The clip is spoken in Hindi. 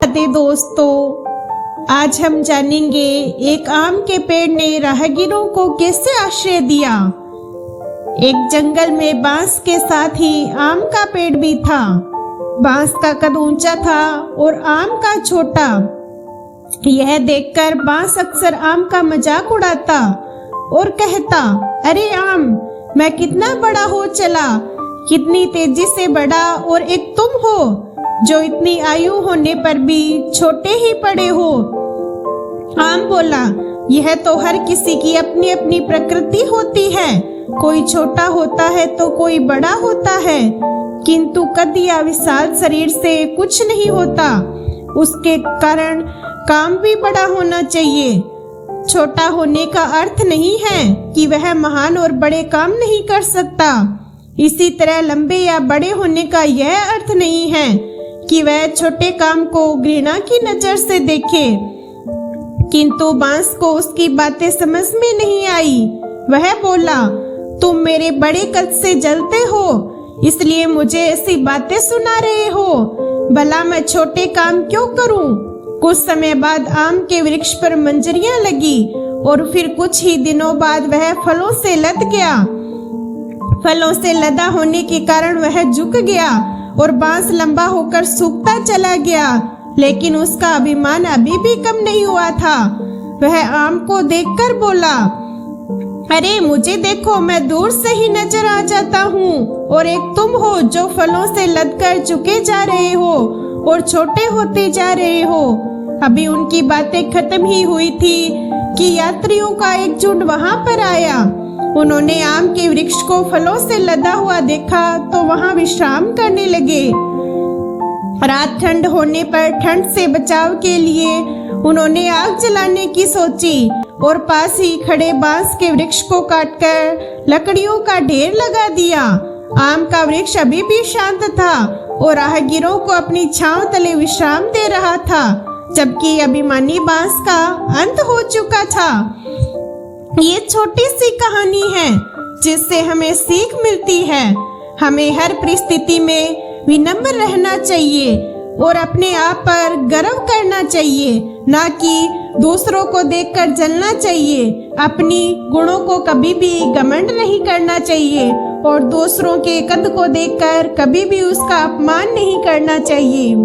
राधे दोस्तों, आज हम जानेंगे एक आम के पेड़ ने राहगीरों को कैसे आश्रय दिया। एक जंगल में बांस के साथ ही आम का पेड़ भी था। बांस का कद ऊंचा था और आम का छोटा। यह देखकर बांस अक्सर आम का मजाक उड़ाता और कहता, अरे आम, मैं कितना बड़ा हो चला, कितनी तेजी से बढ़ा, और एक तुम हो जो इतनी आयु होने पर भी छोटे ही पड़े हो। आम बोला, यह तो हर किसी की अपनी अपनी प्रकृति होती है, कोई छोटा होता है तो कोई बड़ा होता है, किंतु कद या विशाल शरीर से कुछ नहीं होता। उसके कारण काम भी बड़ा होना चाहिए। छोटा होने का अर्थ नहीं है कि वह महान और बड़े काम नहीं कर सकता। इसी तरह लंबे या बड़े होने का यह अर्थ नहीं है कि वह छोटे काम को घृणा की नजर से देखे। किंतु बांस को उसकी बातें समझ में नहीं आई। वह बोला, तुम मेरे बड़े कद से जलते हो, इसलिए मुझे ऐसी बातें सुना रहे हो। भला मैं छोटे काम क्यों करूं? कुछ समय बाद आम के वृक्ष पर मंजरियां लगी और फिर कुछ ही दिनों बाद वह फलों से लद गया। फलों से लदा होने के कारण वह झुक गया और बांस लंबा होकर सूखता चला गया, लेकिन उसका अभिमान अभी भी कम नहीं हुआ था। वह आम को देखकर बोला, अरे मुझे देखो, मैं दूर से ही नजर आ जाता हूँ, और एक तुम हो जो फलों से लदकर झुके जा रहे हो और छोटे होते जा रहे हो। अभी उनकी बातें खत्म ही हुई थी कि यात्रियों का एक झुंड वहां पर आया। उन्होंने आम के वृक्ष को फलों से लदा हुआ देखा तो वहां विश्राम करने लगे। रात ठंड होने पर ठंड से बचाव के लिए उन्होंने आग जलाने की सोची और पास ही खड़े बांस के वृक्ष को काटकर लकड़ियों का ढेर लगा दिया। आम का वृक्ष अभी भी शांत था और राहगीरों को अपनी छांव तले विश्राम दे रहा था, जबकि अभिमानी बांस का अंत हो चुका था। ये छोटी सी कहानी है जिससे हमें सीख मिलती है। हमें हर परिस्थिति में विनम्र रहना चाहिए और अपने आप पर गर्व करना चाहिए, ना कि दूसरों को देखकर जलना चाहिए। अपनी गुणों को कभी भी घमंड नहीं करना चाहिए और दूसरों के कद को देखकर कभी भी उसका अपमान नहीं करना चाहिए।